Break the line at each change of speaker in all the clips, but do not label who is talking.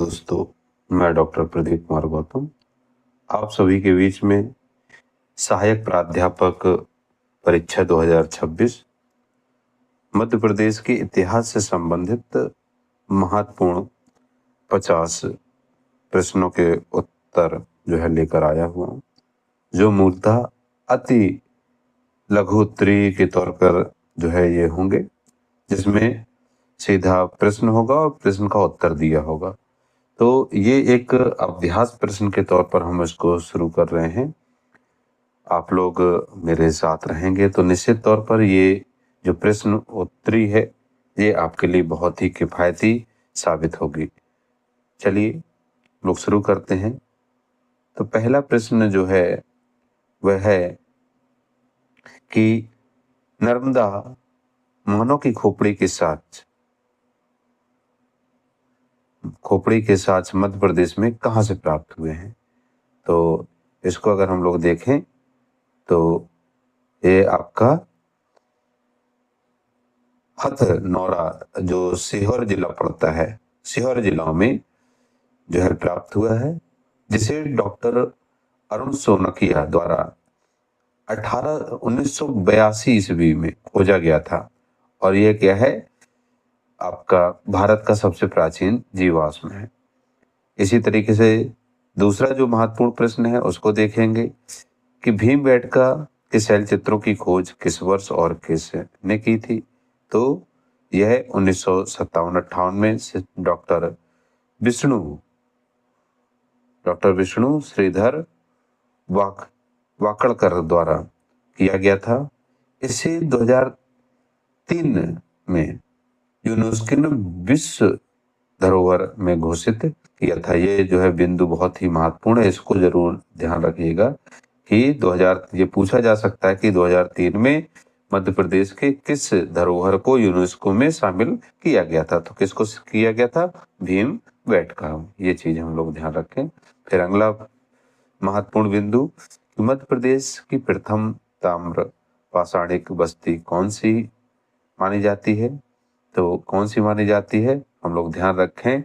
दोस्तों, मैं डॉक्टर प्रदीप कुमार गौतम आप सभी के बीच में सहायक प्राध्यापक परीक्षा 2026 मध्य प्रदेश के इतिहास से संबंधित महत्वपूर्ण 50 प्रश्नों के उत्तर जो है लेकर आया हुआ हूँ, जो मूलतः अति लघु उत्तरीय के तौर पर जो है ये होंगे, जिसमें सीधा प्रश्न होगा और प्रश्न का उत्तर दिया होगा। तो ये एक अभ्यास प्रश्न के तौर पर हम इसको शुरू कर रहे हैं। आप लोग मेरे साथ रहेंगे तो निश्चित तौर पर ये जो प्रश्न उत्तरी है ये आपके लिए बहुत ही किफ़ायती साबित होगी। चलिए लोग शुरू करते हैं। तो पहला प्रश्न जो है वह है कि नर्मदा मानव की खोपड़ी के साथ मध्य प्रदेश में कहाँ से प्राप्त हुए हैं। तो इसको अगर हम लोग देखें तो ये आपका हथनौरा जो सीहोर जिला पड़ता है, सीहोर जिला में जो है प्राप्त हुआ है, जिसे डॉक्टर अरुण सोनकिया द्वारा 1982 ईस्वी में खोजा गया था। और यह क्या है, आपका भारत का सबसे प्राचीन जीवाश्म है। इसी तरीके से दूसरा जो महत्वपूर्ण प्रश्न है उसको देखेंगे कि भीमबेटका के शैल चित्रों की खोज किस वर्ष और किसने की थी। तो यह 1957-58 में डॉक्टर विष्णु श्रीधर वाकड़कर द्वारा किया गया था। इसे 2003 में यूनेस्को ने विश्व धरोहर में घोषित किया था। ये जो है बिंदु बहुत ही महत्वपूर्ण है, इसको जरूर ध्यान रखिएगा कि ये पूछा जा सकता है कि 2003 में मध्य प्रदेश के किस धरोहर को यूनेस्को में शामिल किया गया था। तो किसको किया गया था? भीमबेटका। ये चीज हम लोग ध्यान रखें। फिर अगला महत्वपूर्ण बिंदु, मध्य प्रदेश की प्रथम ताम्र पाषाणिक बस्ती कौन सी मानी जाती है। तो कौन सी मानी जाती है, हम लोग ध्यान रखें,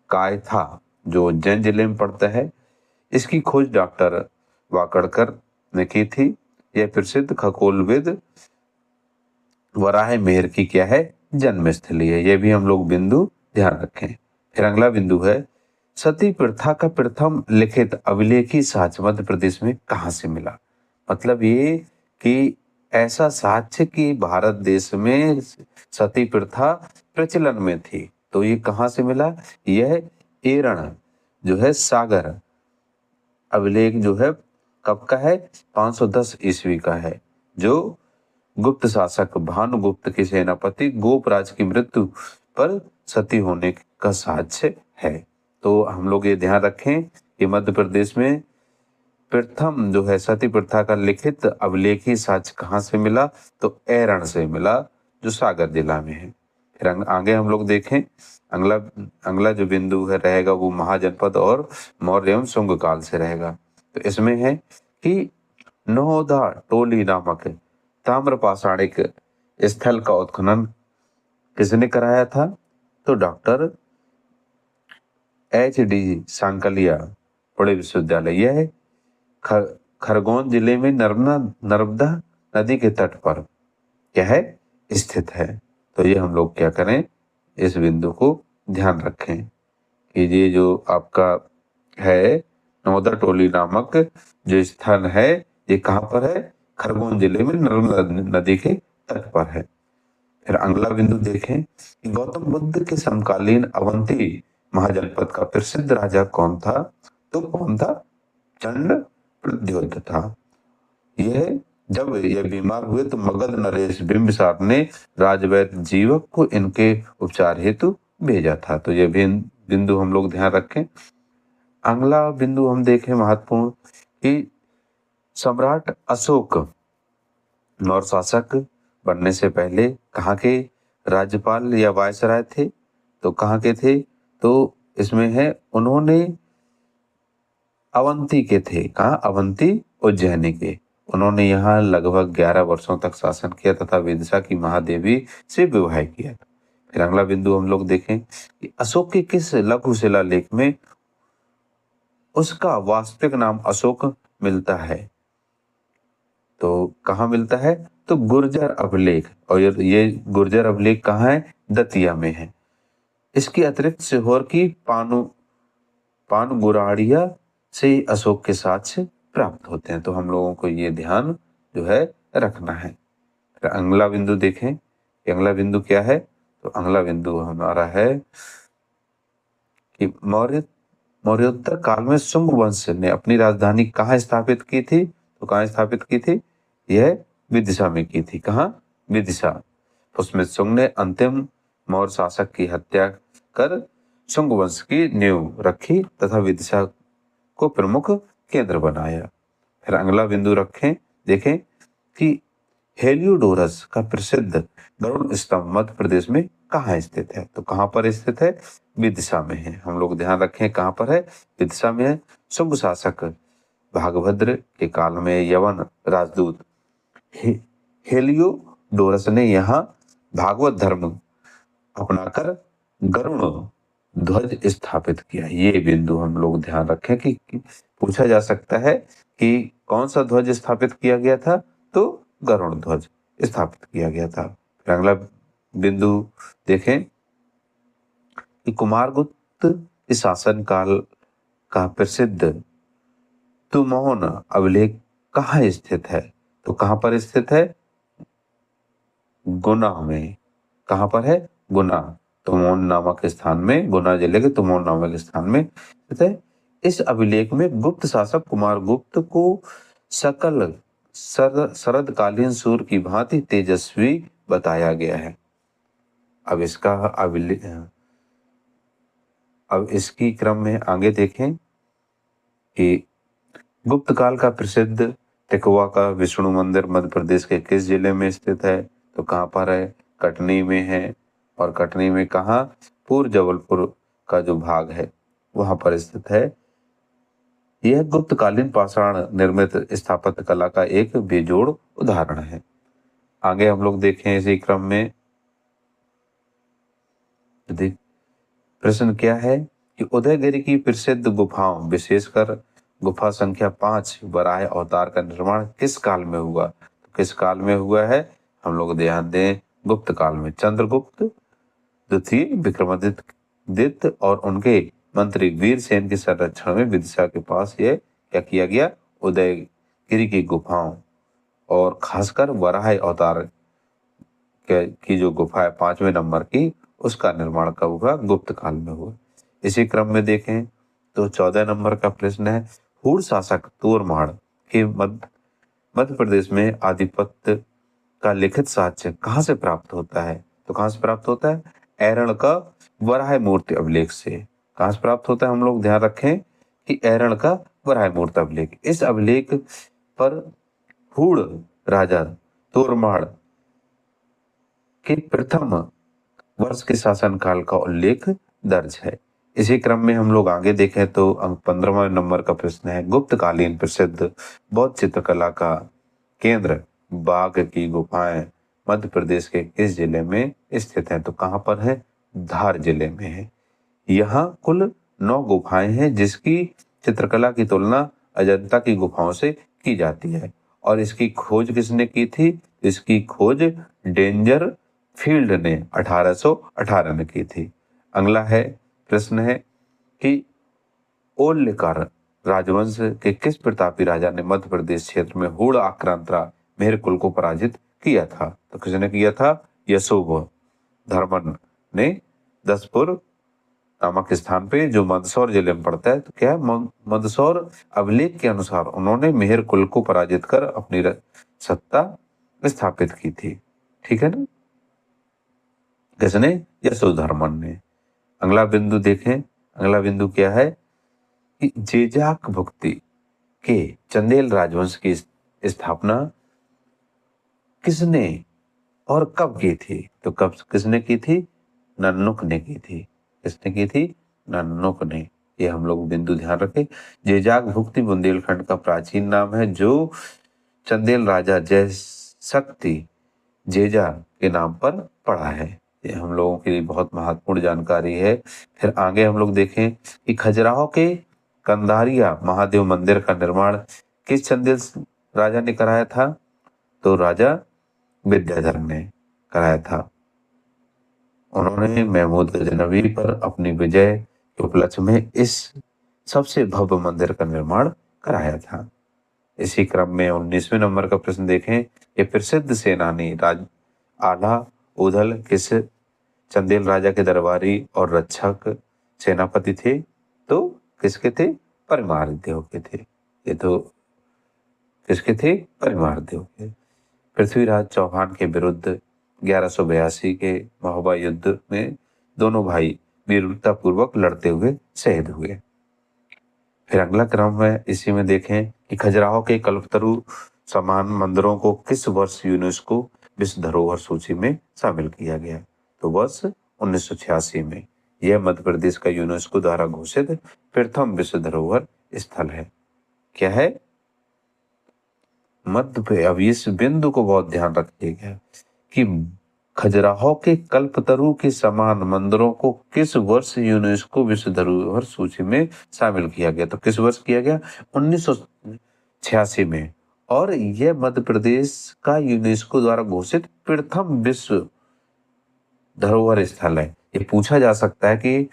कायथा, जो उज्जैन जिले में पड़ता है। इसकी खोज डॉक्टर वाकड़कर ने की थी। यह प्रसिद्ध खगोलविद वराह मिहिर की क्या है, जन्मस्थली है। यह भी हम लोग बिंदु ध्यान रखें। फिर अगला बिंदु है, सती प्रथा का प्रथम लिखित अभिलेखी साक्ष्य मध्य प्रदेश में कहां से मिला। मतलब ये कि ऐसा साक्ष्य कि भारत देश में सती प्रथा प्रचलन में थी, तो ये कहां से मिला। यह एरण जो है सागर अभिलेख जो है कब का है, 510 ईस्वी का है, जो गुप्त शासक भानुगुप्त के सेनापति गोपराज की मृत्यु पर सती होने का साक्ष्य है। तो हम लोग ये ध्यान रखें कि मध्य प्रदेश में प्रथम जो है सती प्रथा का लिखित अभिलेखी साक्ष्य कहाँ से मिला, तो एरण से मिला, जो सागर जिला में है। फिर आगे हम लोग देखें, अगला जो बिंदु है रहेगा वो महाजनपद और मौर्य एवं शुंग काल से रहेगा। तो इसमें है कि नौदा टोली नामक ताम्र पाषाणिक स्थल का उत्खनन किसने कराया था। तो डॉक्टर HD सांकलिया पुणे विश्वविद्यालय। यह खरगोन जिले में नर्मदा नदी के तट पर क्या है, स्थित है। तो ये हम लोग क्या करें, इस बिंदु को ध्यान रखें कि ये जो आपका है नौदा टोली नामक जो स्थान है ये कहाँ पर है, खरगोन जिले में नर्मदा नदी के तट पर है। फिर अगला बिंदु देखें कि गौतम बुद्ध के समकालीन अवंती महाजनपद का प्रसिद्ध राजा कौन था। तो कौन था, चंड प्रद्योत था। जब यह बीमार हुए तो मगध नरेश बिंबिसार ने राजवैद्य जीवक को इनके उपचार हेतु भेजा था। तो यह बिंदु हम लोग ध्यान रखें। अगला बिंदु हम देखें महत्वपूर्ण कि सम्राट अशोक नौर शासक बनने से पहले कहाँ के राज्यपाल या वायसराय थे। तो कहाँ के थे, तो इसमें है उन्होंने अवंती के थे। कहाँ, अवंती उज्जैनी के। उन्होंने यहाँ लगभग 11 वर्षों तक शासन किया तथा विदिशा की महादेवी से विवाह किया। फिर अगला बिंदु हम लोग देखें कि अशोक के किस लघु शिलालेख में उसका वास्तविक नाम अशोक मिलता है। तो कहाँ मिलता है, तो गुर्जर अभिलेख, और ये गुर्जर अभिलेख कहाँ है, दतिया में है। इसके अतिरिक्त सीहोर की पानगुराड़िया से अशोक के साक्ष्य प्राप्त होते हैं। तो हम लोगों को ये ध्यान जो है रखना है। फिर अगला बिंदु देखें, अगला बिंदु क्या है, तो अगला बिंदु हमारा है कि मौर्योत्तर काल में शुंग वंश ने अपनी राजधानी कहाँ स्थापित की थी, तो कहाँ स्थापित की थी, यह विदिशा में की थी। कहाँ, विदिशा। पुष्यमित्र शुंग ने अंतिम मौर्य शासक की हत्या कर शुंग वंश की नींव रखी तथा विदिशा को प्रमुख केंद्र बनाया। फिर अगला बिंदु रखें, देखें कि हेलियोडोरस का प्रसिद्ध गरुड़ स्तंभ मध्य प्रदेश में कहाँ स्थित है, तो कहाँ पर स्थित है, विदिशा में है। हम लोग ध्यान रखें कहाँ पर है, विदिशा में है। शुंग शासक भागभद्र के काल में यवन राजदूत हेलियोडोरस ने यहाँ भागवत धर्म अपनाकर गरुड़ ध्वज स्थापित किया। ये बिंदु हम लोग ध्यान रखें कि पूछा जा सकता है कि कौन सा ध्वज स्थापित किया गया था, तो गरुड़ ध्वज स्थापित किया गया था। फिर अगला बिंदु देखें कि कुमारगुप्त के शासन काल का प्रसिद्ध तुमौन अभिलेख कहाँ स्थित है, तो कहाँ पर स्थित है, गुना में। कहाँ पर है, गुना, तुमौन नामक स्थान में, गुना जिले के तुमौन नामक स्थान में स्थित है। इस अभिलेख में गुप्त शासक कुमारगुप्त को सकल शरदकालीन सूर्य की भांति तेजस्वी बताया गया है। अब इसका अभिलेख, अब इसकी क्रम में आगे देखें कि गुप्त काल का प्रसिद्ध टिकवा का विष्णु मंदिर मध्य प्रदेश के किस जिले में स्थित है, तो कहाँ पर है, कटनी में है। और कटनी में कहाँ, पूर्व जबलपुर का जो भाग है वहां पर स्थित है। यह गुप्तकालीन पाषाण निर्मित स्थापत्य कला का एक बेजोड़ उदाहरण है। आगे हम लोग देखें इसी क्रम में, प्रश्न क्या है कि उदयगिरी की प्रसिद्ध गुफाओं विशेषकर गुफा संख्या 5 वराह अवतार का निर्माण किस काल में हुआ, तो किस काल में हुआ है, हम लोग ध्यान दें, गुप्त काल में। चंद्रगुप्त द्वितीय, विक्रमादित्य और उनके मंत्री वीरसेन के संरक्षण में विदिशा के पास यह क्या किया गया, उदयगिरी की गुफाओं और खासकर वराह अवतार की जो गुफा है 5वें नंबर की, उसका निर्माण कब हुआ, गुप्त काल में हुआ। इसी क्रम में देखें तो 14 नंबर का प्रश्न है, हूण शासक तोरमाड़ के मध्य प्रदेश में आधिपत्य का लिखित साक्ष्य कहाँ से प्राप्त होता है, तो कहाँ से प्राप्त होता है, ऐरण का वराह मूर्ति अभिलेख से। कहाँ से प्राप्त होता है, हम लोग ध्यान रखें कि ऐरण का वराह मूर्ति अभिलेख। इस अभिलेख पर हूण राजा तोरमाड़ के प्रथम वर्ष के शासनकाल का उल्लेख दर्ज है। इसी क्रम में हम लोग आगे देखें तो 15वां नंबर का प्रश्न है, गुप्तकालीन प्रसिद्ध बौद्ध चित्रकला का केंद्र बाघ की गुफाएं मध्य प्रदेश के किस जिले में स्थित हैं, तो कहाँ पर है, धार जिले में है। यहाँ कुल 9 गुफाएं हैं जिसकी चित्रकला की तुलना अजंता की गुफाओं से की जाती है। और इसकी खोज किसने की थी, इसकी खोज डेंजर फील्ड ने 1818 में की थी। अगला है प्रश्न है कि ओल्लेकर राजवंश के किस प्रतापी राजा ने मध्य प्रदेश क्षेत्र में हूण आक्रांता मेहर कुल को पराजित किया था, तो किसने किया था, यशोव धर्मन ने दसपुर नामक स्थान पे जो मंदसौर जिले में पड़ता है, तो क्या है, मंदसौर अभिलेख के अनुसार उन्होंने मेहर कुल को पराजित कर अपनी सत्ता स्थापित की थी। ठीक है ना, किसने, यशोधर्मन ने। अगला बिंदु देखें, अगला बिंदु क्या है कि जेजाक भुक्ति के चंदेल राजवंश की स्थापना किसने और कब की थी, तो कब किसने की थी, नन्नुक ने की थी। किसने की थी, नन्नुक ने। ये हम लोग बिंदु ध्यान रखें। जेजाक भुक्ति बुंदेलखंड का प्राचीन नाम है जो चंदेल राजा जय शक्ति जेजा के नाम पर पड़ा है। ये हम लोगों के लिए बहुत महत्वपूर्ण जानकारी है। फिर आगे हम लोग देखें कि खजुराहो के कंधारिया महादेव मंदिर का निर्माण किस चंदेल राजा ने कराया था? तो राजा विद्याधर ने कराया था। उन्होंने महमूद गजनवी पर अपनी विजय के उपलक्ष्य में इस सबसे भव्य मंदिर का निर्माण कराया था। इसी क्रम में 19वें नंबर का प्रश्न देखें। ये प्रसिद्ध सेनानी आला उदल किस चंदेल राजा के दरबारी और रक्षक सेनापति थे? तो किसके थे? परमार देव के थे। ये तो किसके थे? परमार देव के। पृथ्वीराज चौहान के विरुद्ध 1182 के महोबा युद्ध में दोनों भाई वीरता पूर्वक लड़ते हुए शहीद हुए। फिर अगला क्रम है, इसी में देखें कि खजुराहो के कल्पतरु समान मंदिरों को किस वर्ष यूनेस्को विश्व धरोहर सूची में शामिल किया गया? तो वर्ष 1986 में। यह मध्य प्रदेश का यूनेस्को द्वारा घोषित प्रथम विश्व धरोहर स्थल है। क्या है? अब इस बिंदु को बहुत ध्यान रखिएगा कि खजुराहो के कल्पतरु के समान मंदिरों को किस वर्ष यूनेस्को विश्व धरोहर सूची में शामिल किया गया? तो किस वर्ष किया गया? 1986 में। और यह मध्य प्रदेश का यूनेस्को द्वारा घोषित प्रथम विश्व धरोहर स्थल है। ये पूछा जा सकता है कि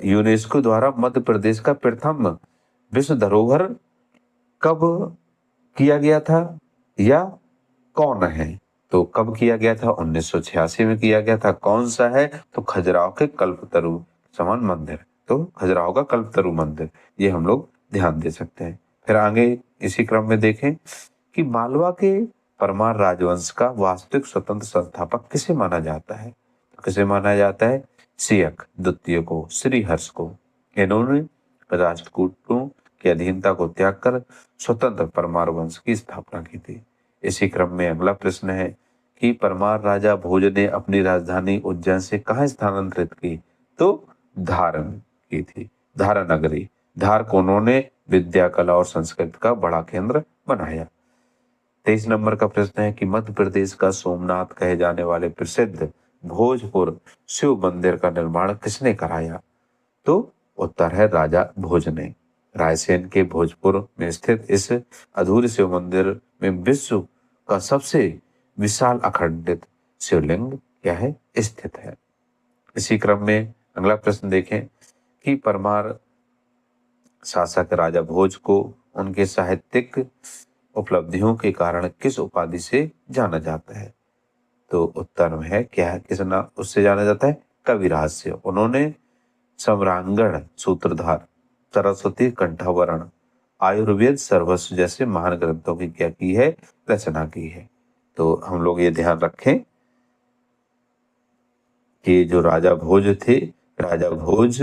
यूनेस्को द्वारा मध्य प्रदेश का प्रथम विश्व धरोहर कब किया गया था या कौन है? तो कब किया गया था? 1986 में किया गया था। कौन सा है? तो खजुराहो के कल्पतरु समान मंदिर। तो खजुराहो का कल्पतरु मंदिर, ये हम लोग ध्यान दे सकते हैं। फिर आगे इसी क्रम में देखें कि मालवा के परमार राजवंश का वास्तविक स्वतंत्र संस्थापक किसे माना जाता है? किसे माना जाता है? सियक द्वितीय को, श्रीहर्ष को। इन्होंने राष्ट्रकूटों की अधीनता को त्याग कर स्वतंत्र परमार वंश की स्थापना की थी। इसी क्रम में अगला प्रश्न है कि परमार राजा भोज ने अपनी राजधानी उज्जैन से कहाँ स्थानांतरित की? तो धार की थी, धारा नगरी। धार को उन्होंने विद्या, कला और संस्कृति का बड़ा केंद्र बनाया। 23 नंबर का प्रश्न है कि मध्य प्रदेश का सोमनाथ कहे जाने वाले प्रसिद्ध भोजपुर शिव मंदिर का निर्माण किसने कराया? तो उत्तर है राजा भोज ने। रायसेन के भोजपुर में स्थित इस अधूरे शिव मंदिर में विश्व का सबसे विशाल अखंडित शिवलिंग क्या है? स्थित है। इसी क्रम में अगला प्रश्न देखें कि परमार शासक राजा भोज को उनके साहित्यिक उपलब्धियों के कारण किस उपाधि से जाना जाता है? तो उत्तर में है क्या है? किस नाम उससे जाना जाता है? कविराज से। उन्होंने सम्रांगण, सूत्रधार, सरस्वती कंठावरण, आयुर्वेद सर्वस्व जैसे महान ग्रंथों की क्या की है? रचना की है। तो हम लोग ये ध्यान रखें कि जो राजा भोज थे, राजा भोज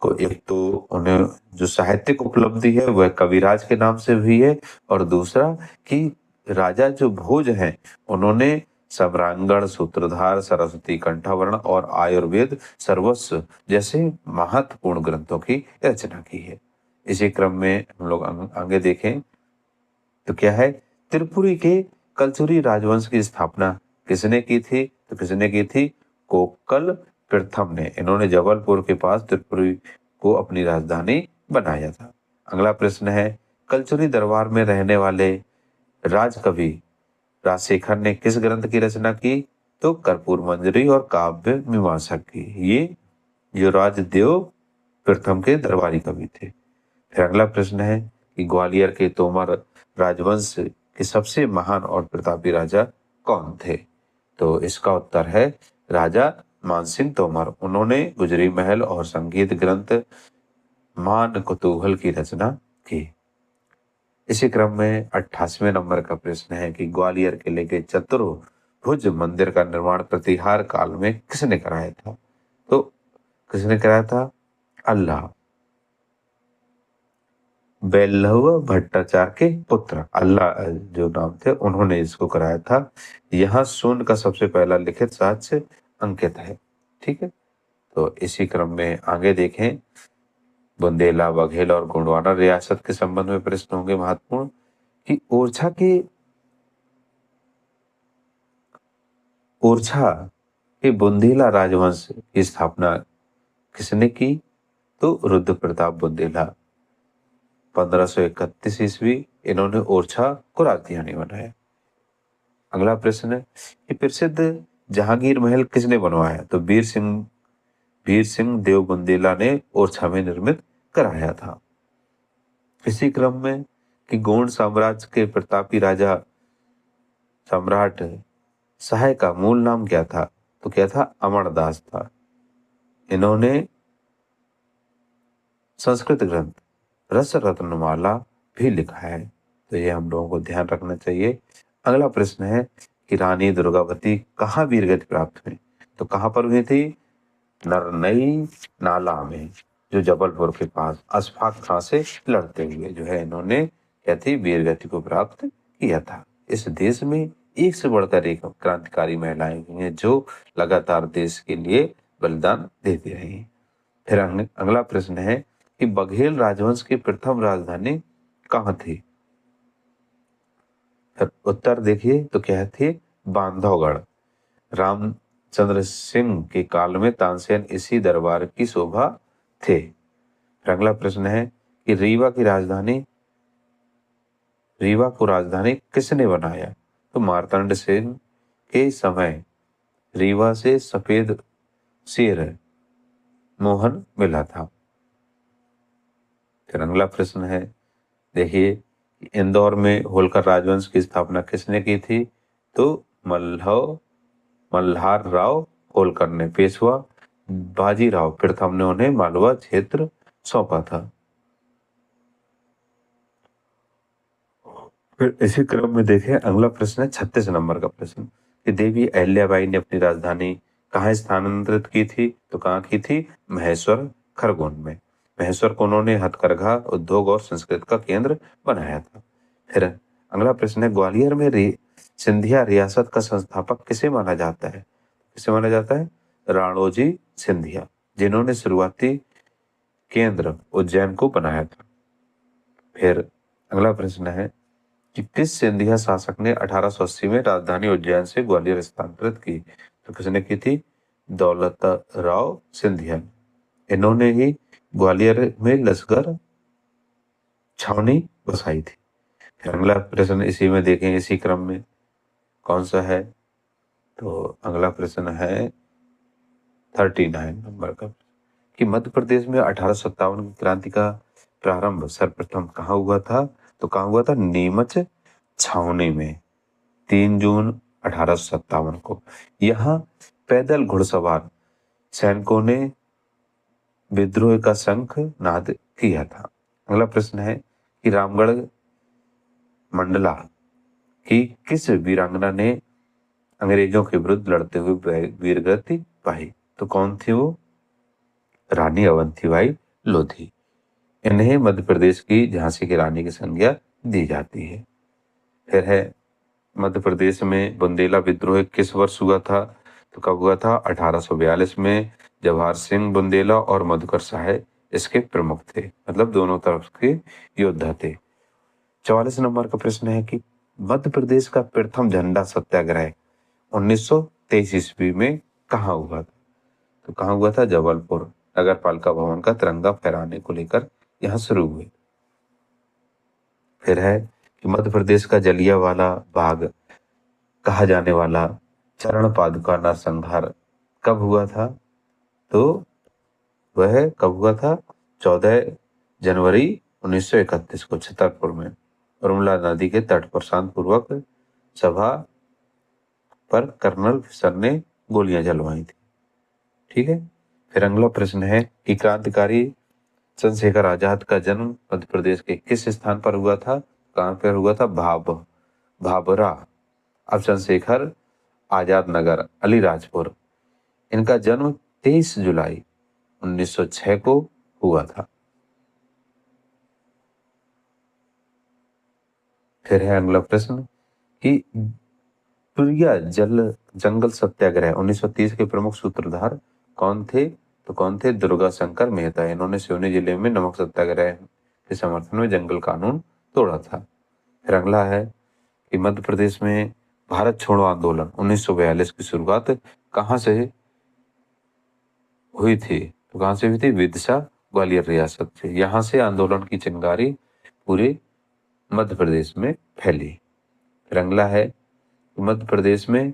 को एक तो उन्हें जो साहित्यिक उपलब्धि है वह कविराज के नाम से हुई है, और दूसरा कि राजा जो भोज हैं उन्होंने सम्रांगण, सूत्रधार, सरस्वती कंठावरण और आयुर्वेद सर्वस्व जैसे महत्वपूर्ण ग्रंथों की रचना की है। इसी क्रम में हम लोग आगे देखें तो क्या है? त्रिपुरी के कलचुरी राजवंश की स्थापना किसने की थी? तो किसने की थी? कोकल प्रथम ने। इन्होंने जबलपुर के पास त्रिपुरी को अपनी राजधानी बनाया था। अगला प्रश्न है कलचुरी दरबार में रहने वाले राजकवि राजशेखर ने किस ग्रंथ की रचना की? तो कर्पूर मंजरी और काव्य मीमांसा की। ये जो राजदेव प्रथम के दरबारी कवि थे। फिर अगला प्रश्न है कि ग्वालियर के तोमर राजवंश के सबसे महान और प्रतापी राजा कौन थे? तो इसका उत्तर है राजा मानसिंह तोमर। उन्होंने गुजरी महल और संगीत ग्रंथ मान कुतूहल की रचना की। इसी क्रम में 88वें नंबर का प्रश्न है कि ग्वालियर किले के चतुर्भुज मंदिर का निर्माण प्रतिहार काल में किसने कराया था? तो किसने कराया था? अल्लाह बेल्लभ भट्टाचार्य के पुत्र अल्लाह जो नाम थे उन्होंने इसको कराया था। यहाँ शून्य का सबसे पहला लिखित साक्ष्य अंकित है। ठीक है, तो इसी क्रम में आगे देखें बुंदेला, बघेल और गोंडवाना रियासत के संबंध में प्रश्न होंगे महत्वपूर्ण कि ओरछा कि बुंदेला राजवंश की स्थापना किसने की? तो रुद्र प्रताप बुंदेला 1531 ईस्वी इन्होंने ओरछा को राजधानी बनाया। अगला प्रश्न है कि प्रसिद्ध जहांगीर महल किसने बनवाया? तो वीर सिंह देव बुंदेला ने ओरछा में निर्मित कराया था। इसी क्रम में कि गोंड साम्राज्य के प्रतापी राजा सम्राट सहाय का मूल नाम क्या था? तो क्या था? अमरदास था। इन्होंने संस्कृत ग्रंथ रस रत्नमाला भी लिखा है, तो ये हम लोगों को ध्यान रखना चाहिए। अगला प्रश्न है कि रानी दुर्गावती कहाँ वीरगति प्राप्त हुई? तो कहाँ पर हुई थी? नरनई नाला में, जो जबलपुर के पास अशफाक खां से लड़ते हुए जो है इन्होंने क्या थी? वीरगति को प्राप्त किया था। इस देश में एक से बढ़कर एक क्रांतिकारी महिलाएं हुई हैं जो लगातार देश के लिए बलिदान देती रही। फिर अगला प्रश्न है कि बघेल राजवंश की प्रथम राजधानी कहाँ थी? उत्तर देखिए तो क्या थी? बांधवगढ़। रामचंद्र सिंह के काल में तानसेन इसी दरबार की शोभा थे। अगला प्रश्न है कि रीवा को राजधानी किसने बनाया? तो मार्तंड सेन के समय रीवा से सफेद शेर मोहन मिला था। फिर अगला प्रश्न है, देखिए इंदौर में होलकर राजवंश की स्थापना किसने की थी? तो मल्हार राव होलकर ने। पेशवा बाजीराव प्रथम ने उन्हें मालवा क्षेत्र सौंपा था। फिर इसी क्रम में देखें अगला प्रश्न है 36 नंबर का प्रश्न कि देवी अहिल्याबाई ने अपनी राजधानी कहाँ स्थानांतरित की थी? तो कहाँ की थी? महेश्वर खरगोन में। महेश्वर को उन्होंने हथकरघा उद्योग और संस्कृत का केंद्र बनाया था। फिर अगला प्रश्न है ग्वालियर में सिंधिया रियासत का संस्थापक किसे माना जाता है? किसे माना जाता है? राणोजी सिंधिया, जिन्होंने शुरुआती केंद्र उज्जैन को बनाया था। फिर अगला प्रश्न है कि किस सिंधिया शासक ने 1880 में राजधानी उज्जैन से ग्वालियर स्थानांतरित की? तो किसने की थी? दौलत राव सिंधिया। इन्होंने ही ग्वालियर में लश्कर छावनी बसाई थी। फिर अगला प्रश्न इसी में देखें, इसी क्रम में कौन सा है? तो अगला प्रश्न है 39 नंबर का कि मध्य प्रदेश में 1857 की क्रांति का प्रारंभ सर्वप्रथम कहाँ हुआ था? तो कहाँ हुआ था? नीमच छावनी में 3 जून 1857 को। यहाँ पैदल घुड़सवार सैनिकों ने विद्रोह का शंख नाद किया था। अगला प्रश्न है कि रामगढ़ मंडला की किस वीरांगना ने अंग्रेजों के विरुद्ध लड़ते हुए वीरगति पाई? तो कौन थी वो? रानी अवंतीबाई लोधी। इन्हें मध्य प्रदेश की झांसी की रानी की संज्ञा दी जाती है। फिर है मध्य प्रदेश में बुंदेला विद्रोह किस वर्ष हुआ था? तो कब हुआ था? 1842 में। जवाहर सिंह बुंदेला और मधुकर सहाय इसके प्रमुख थे, मतलब दोनों तरफ के योद्धा थे। 44 नंबर का प्रश्न है कि मध्य प्रदेश का प्रथम झंडा सत्याग्रह 1923 ईस्वी में कहाँ हुआ था? तो कहाँ हुआ था? जबलपुर। नगर पालिका भवन का तिरंगा फहराने को लेकर यहाँ शुरू हुए। फिर है कि मध्य प्रदेश का जलियांवाला बाग कहा जाने वाला चरण पादुका नरसंहार कब हुआ था? तो वह कब हुआ था? 14 जनवरी 1931 को छतरपुर में उर्मिला नदी के तट पर शांतिपूर्वक सभा पर कर्नल फिशर ने गोलियां चलवाई थी। ठीक है। फिर अगला प्रश्न है कि क्रांतिकारी चंद्रशेखर आजाद का जन्म मध्य प्रदेश के किस स्थान पर हुआ था? कहाँ पर हुआ था? भाभरा। अब चंद्रशेखर आजाद नगर अलीराजपुर। इनका जन्म 23 जुलाई 1906 को हुआ था। फिर है अगला प्रश्न कि प्रिया जंगल सत्याग्रह 1930 के प्रमुख सूत्रधार कौन थे? तो कौन थे? दुर्गा शंकर मेहता। इन्होंने सिवनी जिले में नमक सत्याग्रह के समर्थन में जंगल कानून तोड़ा था। फिर अगला है कि मध्य प्रदेश में भारत छोड़ो आंदोलन 1942 की शुरुआत कहाँ से हुई थी, तो कहाँ से हुई थी? विदिशा ग्वालियर रियासत से। यहाँ से आंदोलन की चिंगारी पूरे मध्य प्रदेश में फैली। फिर अगला है मध्य प्रदेश में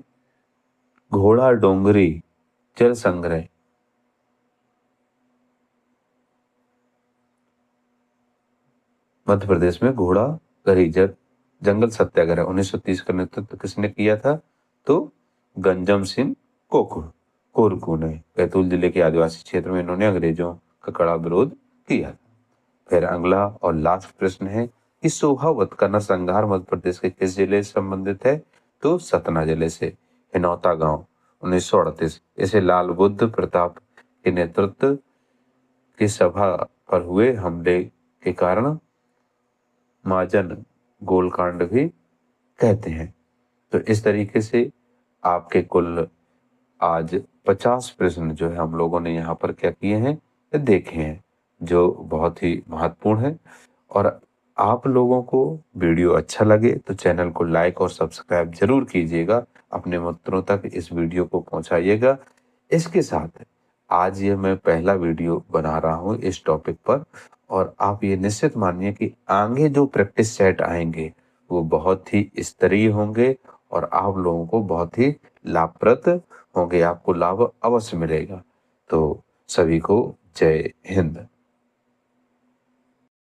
घोड़ा डोंगरी जल संग्रह, मध्य प्रदेश में घोड़ा गरी जंगल सत्याग्रह 1930 का नेतृत्व किसने किया था? तो गंजम सिंह कोरकू ने। बैतूल जिले के आदिवासी क्षेत्र में इन्होंने अंग्रेजों का कड़ा विरोध किया। फिर अगला और लास्ट प्रश्न है कि सोहावत का नरसंहार मध्य प्रदेश के किस जिले से संबंधित है? तो सतना जिले से। हिनौता गांव 1938। इसे लाल बुद्ध प्रताप के नेतृत्व की सभा पर हुए हमले के कारण महाजन गोलकांड भी कहते हैं। तो इस तरीके से आपके कुल आज 50 प्रश्न जो है हम लोगों ने यहाँ पर क्या किए हैं, देखे हैं, जो बहुत ही महत्वपूर्ण है। और आप लोगों को वीडियो अच्छा लगे तो चैनल को लाइक और सब्सक्राइब जरूर कीजिएगा, अपने मित्रों तक इस वीडियो को पहुंचाइएगा। इसके साथ आज ये मैं पहला वीडियो बना रहा हूँ इस टॉपिक पर, और आप ये निश्चित मानिए कि आगे जो प्रैक्टिस सेट आएंगे वो बहुत ही स्तरीय होंगे और आप लोगों को बहुत ही लाभप्रद होंगे, आपको लाभ अवश्य मिलेगा। तो सभी को जय हिंद।